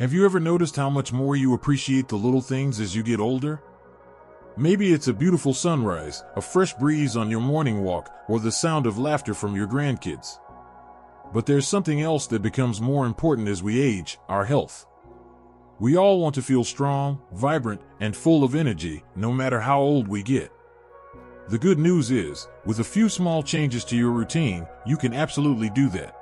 Have you ever noticed how much more you appreciate the little things as you get older? Maybe it's a beautiful sunrise, a fresh breeze on your morning walk, or the sound of laughter from your grandkids. But there's something else that becomes more important as we age: our health. We all want to feel strong, vibrant, and full of energy, no matter how old we get. The good news is, with a few small changes to your routine, you can absolutely do that.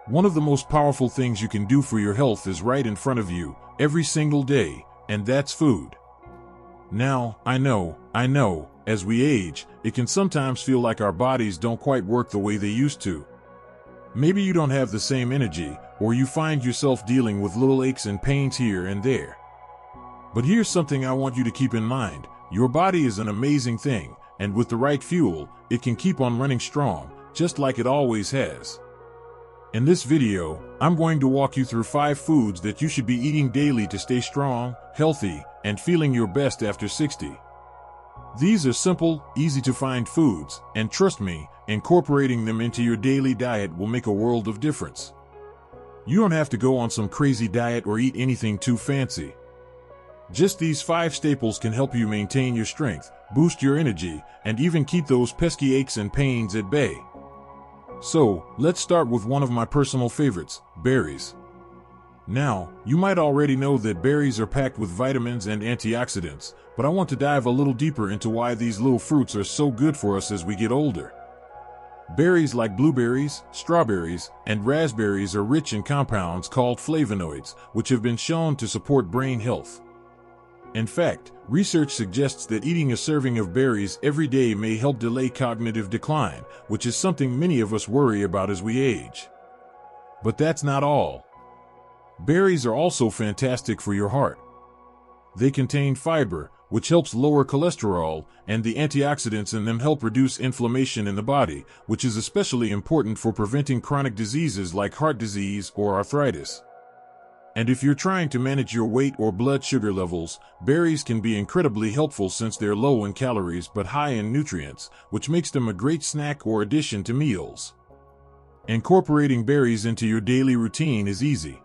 One of the most powerful things you can do for your health is right in front of you, every single day, and that's food. Now, I know, as we age, it can sometimes feel like our bodies don't quite work the way they used to. Maybe you don't have the same energy, or you find yourself dealing with little aches and pains here and there. But here's something I want you to keep in mind: your body is an amazing thing, and with the right fuel, it can keep on running strong, just like it always has. In this video, I'm going to walk you through 5 foods that you should be eating daily to stay strong, healthy, and feeling your best after 60. These are simple, easy-to-find foods, and trust me, incorporating them into your daily diet will make a world of difference. You don't have to go on some crazy diet or eat anything too fancy. Just these 5 staples can help you maintain your strength, boost your energy, and even keep those pesky aches and pains at bay. So, let's start with one of my personal favorites: berries. Now, you might already know that berries are packed with vitamins and antioxidants, but I want to dive a little deeper into why these little fruits are so good for us as we get older. Berries like blueberries, strawberries, and raspberries are rich in compounds called flavonoids, which have been shown to support brain health. In fact, research suggests that eating a serving of berries every day may help delay cognitive decline, which is something many of us worry about as we age. But that's not all. Berries are also fantastic for your heart. They contain fiber, which helps lower cholesterol, and the antioxidants in them help reduce inflammation in the body, which is especially important for preventing chronic diseases like heart disease or arthritis. And if you're trying to manage your weight or blood sugar levels, berries can be incredibly helpful since they're low in calories but high in nutrients, which makes them a great snack or addition to meals. Incorporating berries into your daily routine is easy.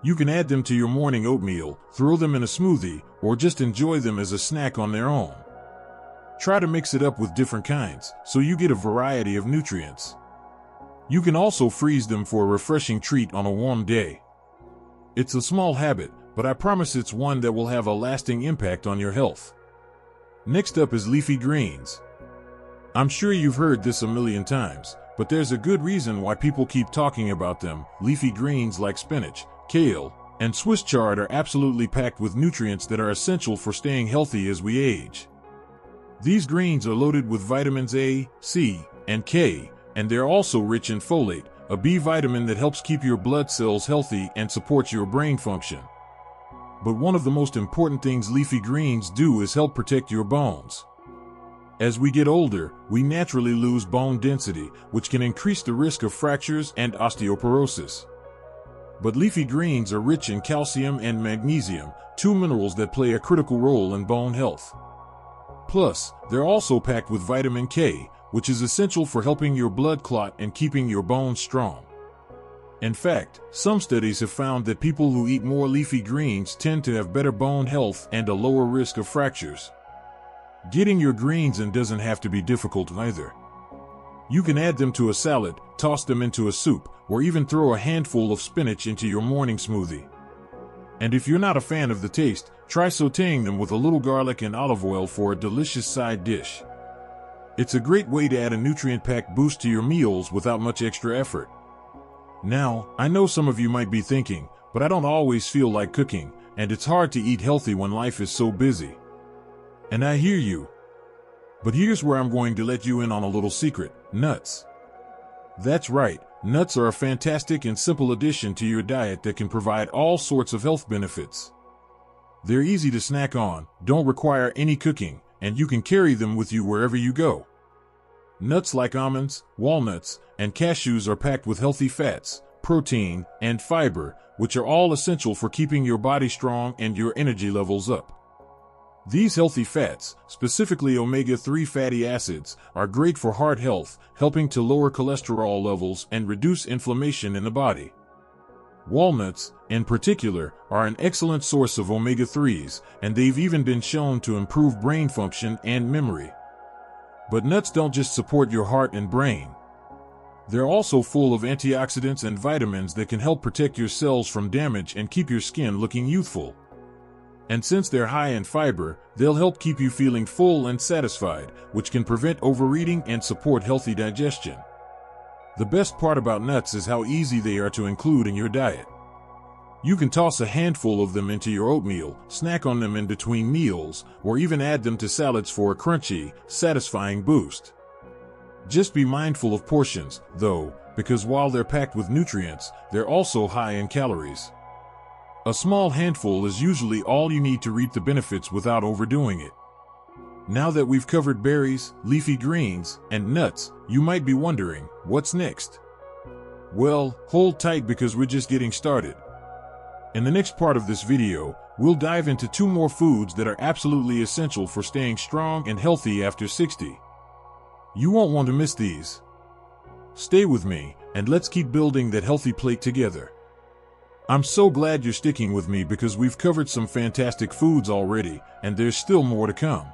You can add them to your morning oatmeal, throw them in a smoothie, or just enjoy them as a snack on their own. Try to mix it up with different kinds, so you get a variety of nutrients. You can also freeze them for a refreshing treat on a warm day. It's a small habit, but I promise it's one that will have a lasting impact on your health. Next up is leafy greens. I'm sure you've heard this a million times, but there's a good reason why people keep talking about them. Leafy greens like spinach, kale, and Swiss chard are absolutely packed with nutrients that are essential for staying healthy as we age. These greens are loaded with vitamins A, C, and K, and they're also rich in folate, a B vitamin that helps keep your blood cells healthy and supports your brain function. But one of the most important things leafy greens do is help protect your bones. As we get older, we naturally lose bone density, which can increase the risk of fractures and osteoporosis. But leafy greens are rich in calcium and magnesium, 2 minerals that play a critical role in bone health. Plus, they're also packed with vitamin K, which is essential for helping your blood clot and keeping your bones strong. In fact, some studies have found that people who eat more leafy greens tend to have better bone health and a lower risk of fractures. Getting your greens in doesn't have to be difficult either. You can add them to a salad, toss them into a soup, or even throw a handful of spinach into your morning smoothie. And if you're not a fan of the taste, try sautéing them with a little garlic and olive oil for a delicious side dish. It's a great way to add a nutrient-packed boost to your meals without much extra effort. Now, I know some of you might be thinking, but I don't always feel like cooking, and it's hard to eat healthy when life is so busy. And I hear you. But here's where I'm going to let you in on a little secret: nuts. That's right, nuts are a fantastic and simple addition to your diet that can provide all sorts of health benefits. They're easy to snack on, don't require any cooking, and you can carry them with you wherever you go. Nuts like almonds, walnuts, and cashews are packed with healthy fats, protein, and fiber, which are all essential for keeping your body strong and your energy levels up. These healthy fats, specifically omega-3 fatty acids, are great for heart health, helping to lower cholesterol levels and reduce inflammation in the body. Walnuts, in particular, are an excellent source of omega-3s, and they've even been shown to improve brain function and memory. But nuts don't just support your heart and brain. They're also full of antioxidants and vitamins that can help protect your cells from damage and keep your skin looking youthful. And since they're high in fiber, they'll help keep you feeling full and satisfied, which can prevent overeating and support healthy digestion. The best part about nuts is how easy they are to include in your diet. You can toss a handful of them into your oatmeal, snack on them in between meals, or even add them to salads for a crunchy, satisfying boost. Just be mindful of portions, though, because while they're packed with nutrients, they're also high in calories. A small handful is usually all you need to reap the benefits without overdoing it. Now that we've covered berries, leafy greens, and nuts, you might be wondering, what's next? Well, hold tight because we're just getting started. In the next part of this video, we'll dive into 2 more foods that are absolutely essential for staying strong and healthy after 60. You won't want to miss these. Stay with me, and let's keep building that healthy plate together. I'm so glad you're sticking with me because we've covered some fantastic foods already, and there's still more to come.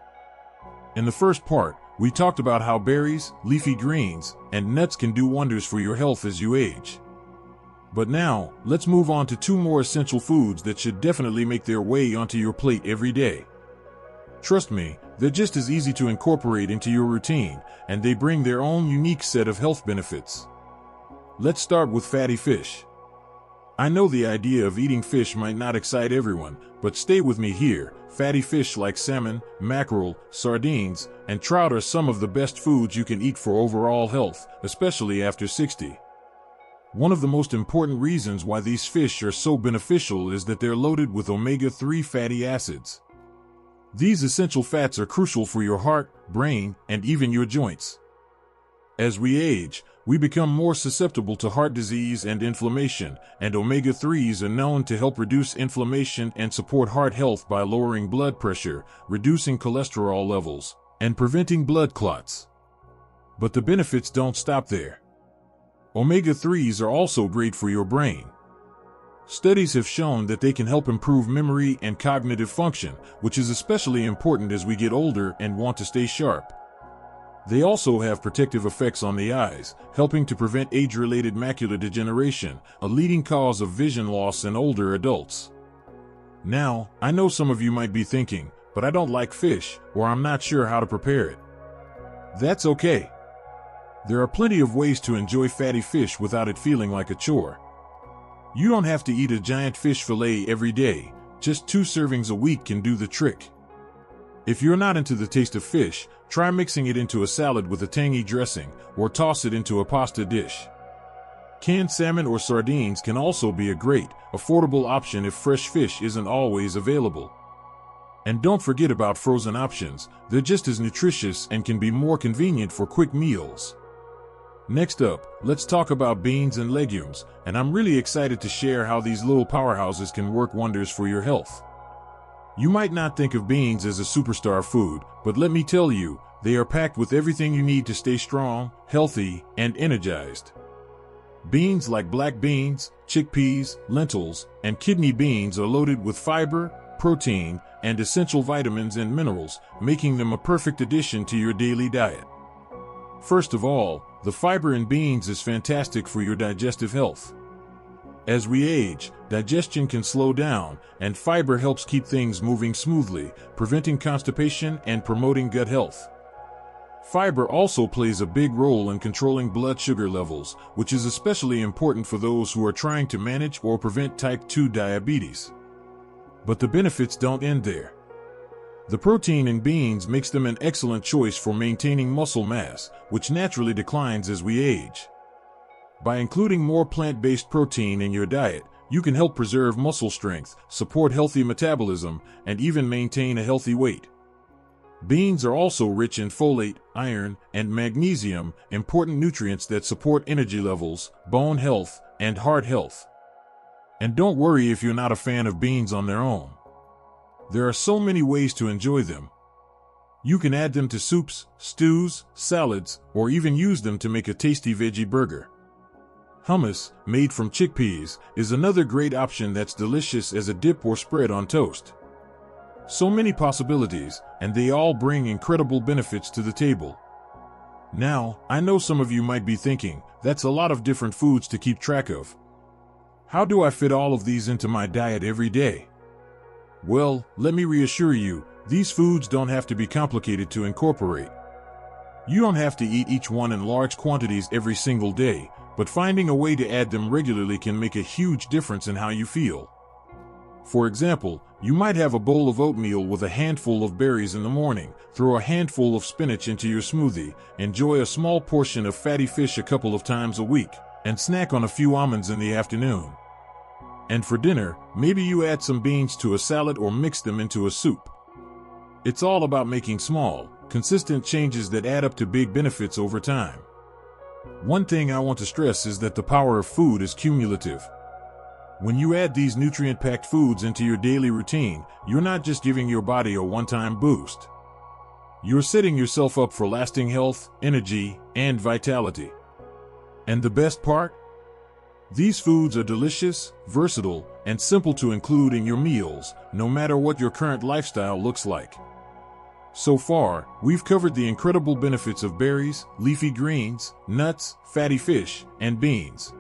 In the first part, we talked about how berries, leafy greens, and nuts can do wonders for your health as you age. But now, let's move on to 2 more essential foods that should definitely make their way onto your plate every day. Trust me, they're just as easy to incorporate into your routine, and they bring their own unique set of health benefits. Let's start with fatty fish. I know the idea of eating fish might not excite everyone, but stay with me here. Fatty fish like salmon, mackerel, sardines, and trout are some of the best foods you can eat for overall health, especially after 60. One of the most important reasons why these fish are so beneficial is that they're loaded with omega-3 fatty acids. These essential fats are crucial for your heart, brain, and even your joints. As we age, we become more susceptible to heart disease and inflammation, and omega-3s are known to help reduce inflammation and support heart health by lowering blood pressure, reducing cholesterol levels, and preventing blood clots. But the benefits don't stop there. Omega-3s are also great for your brain. Studies have shown that they can help improve memory and cognitive function, which is especially important as we get older and want to stay sharp. They also have protective effects on the eyes, helping to prevent age-related macular degeneration, a leading cause of vision loss in older adults. Now, I know some of you might be thinking, but I don't like fish, or I'm not sure how to prepare it. That's okay. There are plenty of ways to enjoy fatty fish without it feeling like a chore. You don't have to eat a giant fish fillet every day, just 2 servings a week can do the trick. If you're not into the taste of fish, try mixing it into a salad with a tangy dressing, or toss it into a pasta dish. Canned salmon or sardines can also be a great, affordable option if fresh fish isn't always available. And don't forget about frozen options, they're just as nutritious and can be more convenient for quick meals. Next up, let's talk about beans and legumes, and I'm really excited to share how these little powerhouses can work wonders for your health. You might not think of beans as a superstar food, but let me tell you, they are packed with everything you need to stay strong, healthy, and energized. Beans like black beans, chickpeas, lentils, and kidney beans are loaded with fiber, protein, and essential vitamins and minerals, making them a perfect addition to your daily diet. First of all, the fiber in beans is fantastic for your digestive health. As we age, digestion can slow down, and fiber helps keep things moving smoothly, preventing constipation and promoting gut health. Fiber also plays a big role in controlling blood sugar levels, which is especially important for those who are trying to manage or prevent type 2 diabetes. But the benefits don't end there. The protein in beans makes them an excellent choice for maintaining muscle mass, which naturally declines as we age. By including more plant-based protein in your diet, you can help preserve muscle strength, support healthy metabolism, and even maintain a healthy weight. Beans are also rich in folate, iron, and magnesium, important nutrients that support energy levels, bone health, and heart health. And don't worry if you're not a fan of beans on their own. There are so many ways to enjoy them. You can add them to soups, stews, salads, or even use them to make a tasty veggie burger. Hummus, made from chickpeas, is another great option that's delicious as a dip or spread on toast. So many possibilities, and they all bring incredible benefits to the table. Now, I know some of you might be thinking, that's a lot of different foods to keep track of. How do I fit all of these into my diet every day? Well, let me reassure you, these foods don't have to be complicated to incorporate. You don't have to eat each one in large quantities every single day, but finding a way to add them regularly can make a huge difference in how you feel. For example, you might have a bowl of oatmeal with a handful of berries in the morning, throw a handful of spinach into your smoothie, enjoy a small portion of fatty fish a couple of times a week, and snack on a few almonds in the afternoon. And for dinner, maybe you add some beans to a salad or mix them into a soup. It's all about making small, consistent changes that add up to big benefits over time. One thing I want to stress is that the power of food is cumulative. When you add these nutrient-packed foods into your daily routine, you're not just giving your body a one-time boost. You're setting yourself up for lasting health, energy, and vitality. And the best part? These foods are delicious, versatile, and simple to include in your meals, no matter what your current lifestyle looks like. So far, we've covered the incredible benefits of berries, leafy greens, nuts, fatty fish, and beans.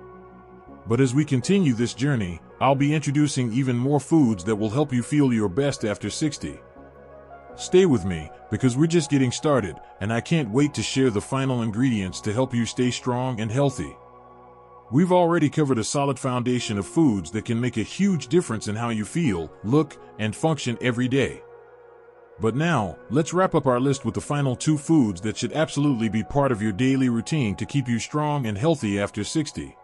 But as we continue this journey, I'll be introducing even more foods that will help you feel your best after 60. Stay with me, because we're just getting started, and I can't wait to share the final ingredients to help you stay strong and healthy. We've already covered a solid foundation of foods that can make a huge difference in how you feel, look, and function every day. But now, let's wrap up our list with the final 2 foods that should absolutely be part of your daily routine to keep you strong and healthy after 60.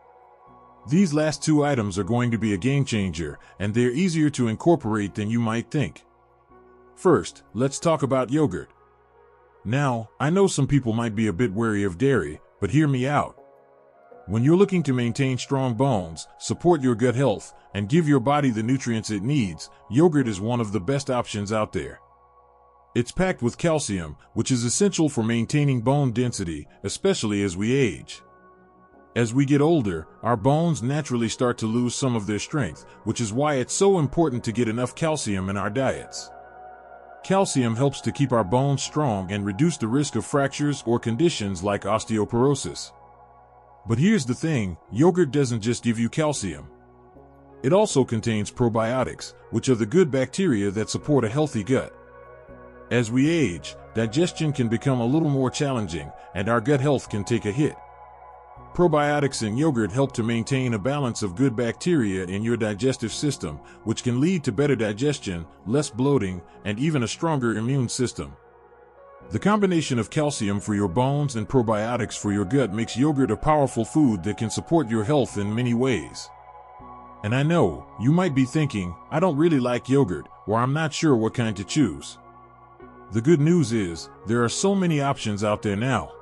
These last 2 items are going to be a game changer, and they're easier to incorporate than you might think. First, let's talk about yogurt. Now, I know some people might be a bit wary of dairy, but hear me out. When you're looking to maintain strong bones, support your gut health, and give your body the nutrients it needs, yogurt is one of the best options out there. It's packed with calcium, which is essential for maintaining bone density, especially as we age. As we get older, our bones naturally start to lose some of their strength, which is why it's so important to get enough calcium in our diets. Calcium helps to keep our bones strong and reduce the risk of fractures or conditions like osteoporosis. But here's the thing, yogurt doesn't just give you calcium. It also contains probiotics, which are the good bacteria that support a healthy gut. As we age, digestion can become a little more challenging, and our gut health can take a hit. Probiotics in yogurt help to maintain a balance of good bacteria in your digestive system, which can lead to better digestion, less bloating, and even a stronger immune system. The combination of calcium for your bones and probiotics for your gut makes yogurt a powerful food that can support your health in many ways. And I know, you might be thinking, I don't really like yogurt, or I'm not sure what kind to choose. The good news is, there are so many options out there now.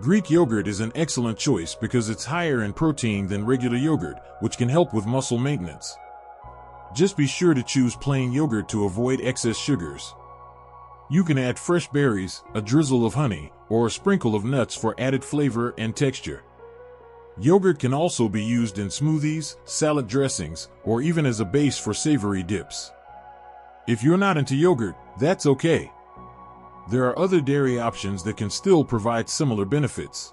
Greek yogurt is an excellent choice because it's higher in protein than regular yogurt, which can help with muscle maintenance. Just be sure to choose plain yogurt to avoid excess sugars. You can add fresh berries, a drizzle of honey, or a sprinkle of nuts for added flavor and texture. Yogurt can also be used in smoothies, salad dressings, or even as a base for savory dips. If you're not into yogurt, that's okay. There are other dairy options that can still provide similar benefits.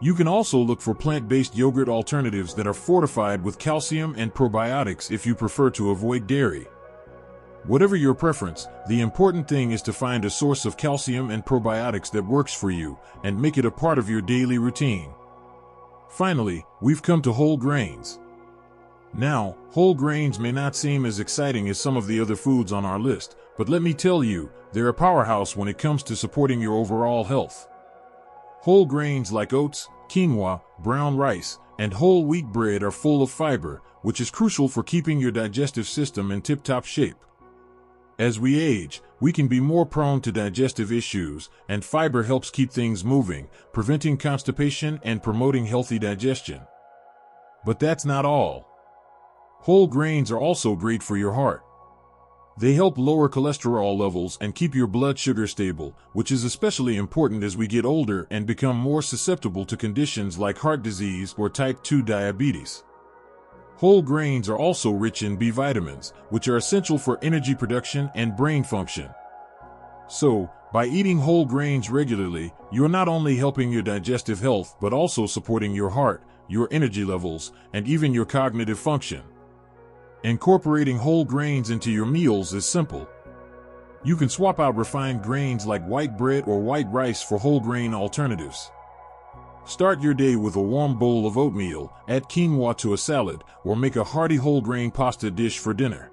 You can also look for plant-based yogurt alternatives that are fortified with calcium and probiotics if you prefer to avoid dairy. Whatever your preference, the important thing is to find a source of calcium and probiotics that works for you and make it a part of your daily routine. Finally, we've come to whole grains. Now, whole grains may not seem as exciting as some of the other foods on our list, but let me tell you, they're a powerhouse when it comes to supporting your overall health. Whole grains like oats, quinoa, brown rice, and whole wheat bread are full of fiber, which is crucial for keeping your digestive system in tip-top shape. As we age, we can be more prone to digestive issues, and fiber helps keep things moving, preventing constipation and promoting healthy digestion. But that's not all. Whole grains are also great for your heart. They help lower cholesterol levels and keep your blood sugar stable, which is especially important as we get older and become more susceptible to conditions like heart disease or type 2 diabetes. Whole grains are also rich in B vitamins, which are essential for energy production and brain function. So, by eating whole grains regularly, you're not only helping your digestive health but also supporting your heart, your energy levels, and even your cognitive function. Incorporating whole grains into your meals is simple. You can swap out refined grains like white bread or white rice for whole grain alternatives. Start your day with a warm bowl of oatmeal, add quinoa to a salad, or make a hearty whole grain pasta dish for dinner.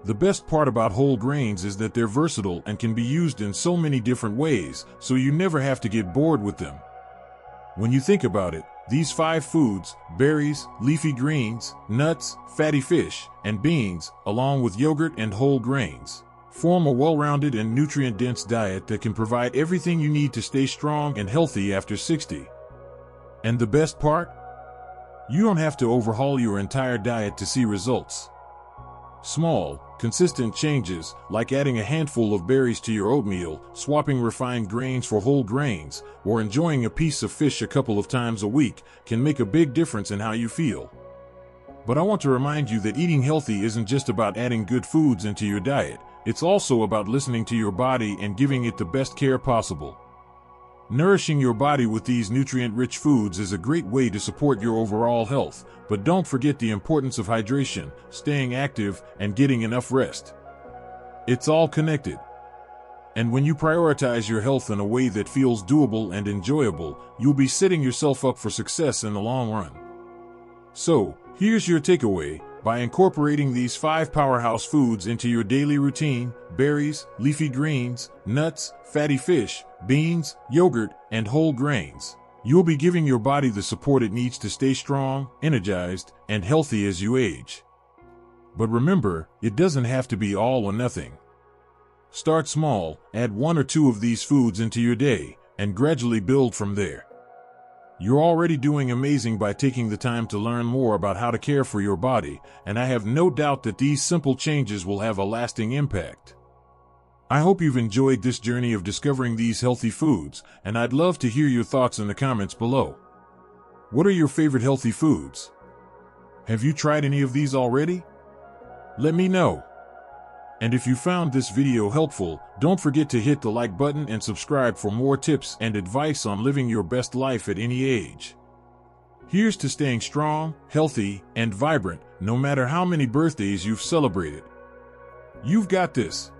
The best part about whole grains is that they're versatile and can be used in so many different ways, so you never have to get bored with them. When you think about it, these 5 foods, berries, leafy greens, nuts, fatty fish, and beans, along with yogurt and whole grains, form a well-rounded and nutrient-dense diet that can provide everything you need to stay strong and healthy after 60. And the best part? You don't have to overhaul your entire diet to see results. Small, consistent changes, like adding a handful of berries to your oatmeal, swapping refined grains for whole grains, or enjoying a piece of fish a couple of times a week, can make a big difference in how you feel. But I want to remind you that eating healthy isn't just about adding good foods into your diet, it's also about listening to your body and giving it the best care possible. Nourishing your body with these nutrient-rich foods is a great way to support your overall health, but don't forget the importance of hydration, staying active, and getting enough rest. It's all connected. And when you prioritize your health in a way that feels doable and enjoyable, you'll be setting yourself up for success in the long run. So, here's your takeaway. By incorporating these 5 powerhouse foods into your daily routine, berries, leafy greens, nuts, fatty fish, beans, yogurt, and whole grains, you'll be giving your body the support it needs to stay strong, energized, and healthy as you age. But remember, it doesn't have to be all or nothing. Start small, add 1 or 2 of these foods into your day, and gradually build from there. You're already doing amazing by taking the time to learn more about how to care for your body, and I have no doubt that these simple changes will have a lasting impact. I hope you've enjoyed this journey of discovering these healthy foods, and I'd love to hear your thoughts in the comments below. What are your favorite healthy foods? Have you tried any of these already? Let me know. And if you found this video helpful, don't forget to hit the like button and subscribe for more tips and advice on living your best life at any age. Here's to staying strong, healthy, and vibrant, no matter how many birthdays you've celebrated. You've got this.